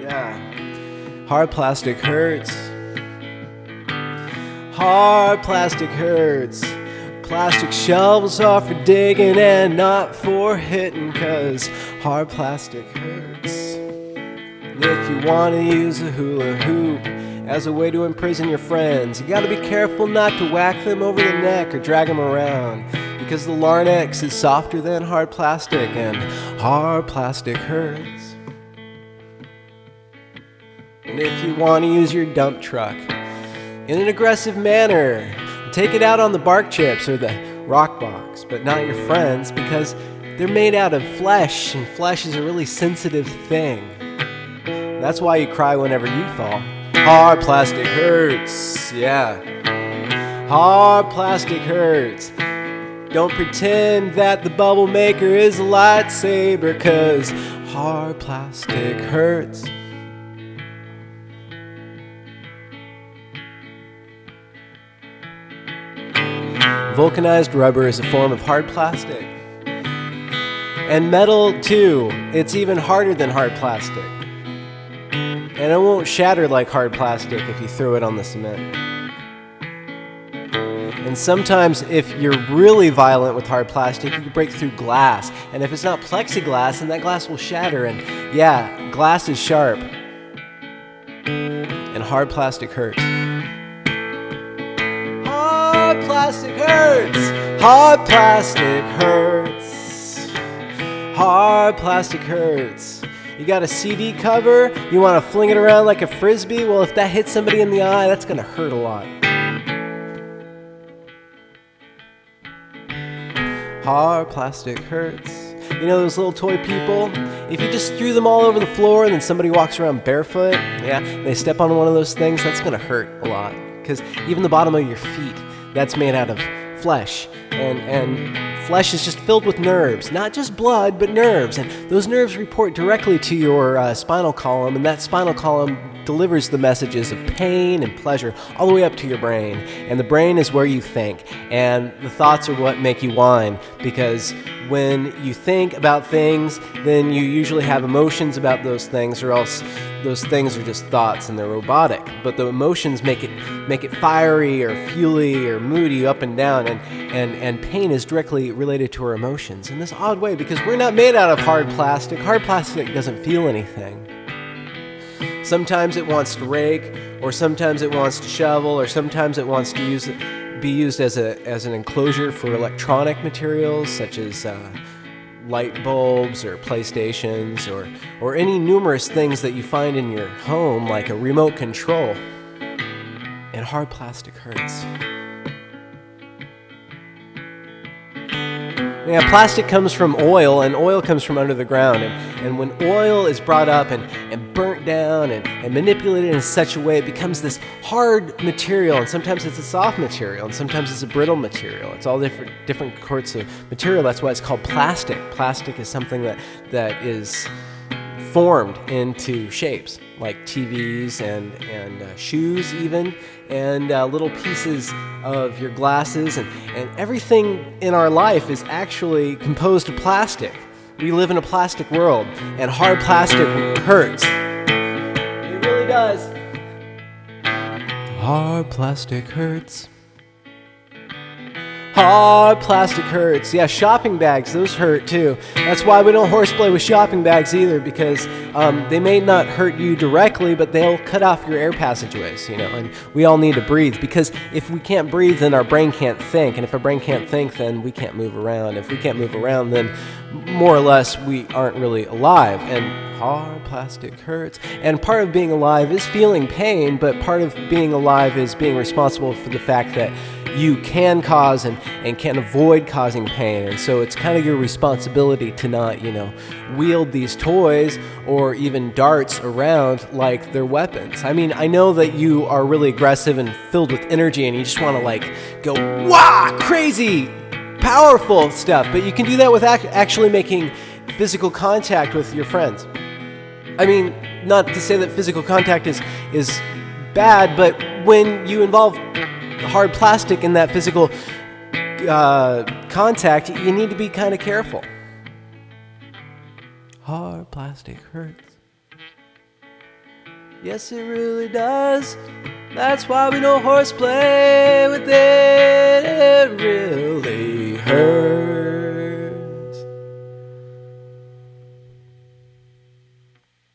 Yeah. Hard plastic hurts. Hard plastic hurts. Plastic shelves are for digging and not for hitting, 'cause hard plastic hurts. And if you want to use a hula hoop as a way to imprison your friends, you gotta be careful not to whack them over the neck or drag them around, because the larynx is softer than hard plastic, and hard plastic hurts. And if you want to use your dump truck in an aggressive manner, take it out on the bark chips or the rock box, but not your friends, because they're made out of flesh, and flesh is a really sensitive thing. That's why you cry whenever you fall. Hard plastic hurts, yeah. Hard plastic hurts. Don't pretend that the bubble maker is a lightsaber, 'cause hard plastic hurts. Vulcanized rubber is a form of hard plastic. And metal, too. It's even harder than hard plastic. And it won't shatter like hard plastic if you throw it on the cement. And sometimes, if you're really violent with hard plastic, you can break through glass. And if it's not plexiglass, then that glass will shatter. And yeah, glass is sharp. And hard plastic hurts. Hard plastic hurts. Hard plastic hurts. Hard plastic hurts. You got a CD cover, you want to fling it around like a frisbee? Well, if that hits somebody in the eye, that's going to hurt a lot. Hard plastic hurts. You know those little toy people? If you just threw them all over the floor and then somebody walks around barefoot, yeah, they step on one of those things, that's going to hurt a lot. Because even the bottom of your feet, that's made out of flesh. And flesh is just filled with nerves. Not just blood, but nerves. And those nerves report directly to your spinal column, and that spinal column delivers the messages of pain and pleasure all the way up to your brain. And the brain is where you think. And the thoughts are what make you whine, because when you think about things, then you usually have emotions about those things, or else those things are just thoughts and they're robotic. But the emotions make it fiery or fuely or moody, up and down, and pain is directly related to our emotions in this odd way, because we're not made out of hard plastic. Hard plastic doesn't feel anything. Sometimes it wants to rake, or sometimes it wants to shovel, or sometimes it wants to be used as an enclosure for electronic materials such as light bulbs or PlayStations, or any numerous things that you find in your home, like a remote control. And hard plastic hurts. Yeah, plastic comes from oil, and oil comes from under the ground. And when oil is brought up and burnt down and manipulated in such a way, it becomes this hard material. And sometimes it's a soft material, and sometimes it's a brittle material. It's all different sorts of material. That's why it's called plastic. Plastic is something that is formed into shapes, like TVs and shoes even, and little pieces of your glasses, and everything in our life is actually composed of plastic. We live in a plastic world, and hard plastic hurts. It really does. Hard plastic hurts. Hard plastic hurts. Yeah, shopping bags, those hurt too. That's why we don't horseplay with shopping bags either, because they may not hurt you directly, but they'll cut off your air passageways, and we all need to breathe, because if we can't breathe, then our brain can't think, and if our brain can't think, then we can't move around. If we can't move around, then more or less we aren't really alive, and hard plastic hurts. And part of being alive is feeling pain, but part of being alive is being responsible for the fact that you can cause and can avoid causing pain. And so it's kind of your responsibility to not, wield these toys or even darts around like they're weapons. I mean, I know that you are really aggressive and filled with energy and you just want to go, wah, crazy, powerful stuff. But you can do that with actually making physical contact with your friends. I mean, not to say that physical contact is bad, but when you involve hard plastic in that physical contact, you need to be kind of careful. Hard plastic hurts. Yes, it really does. That's why we don't horseplay with it.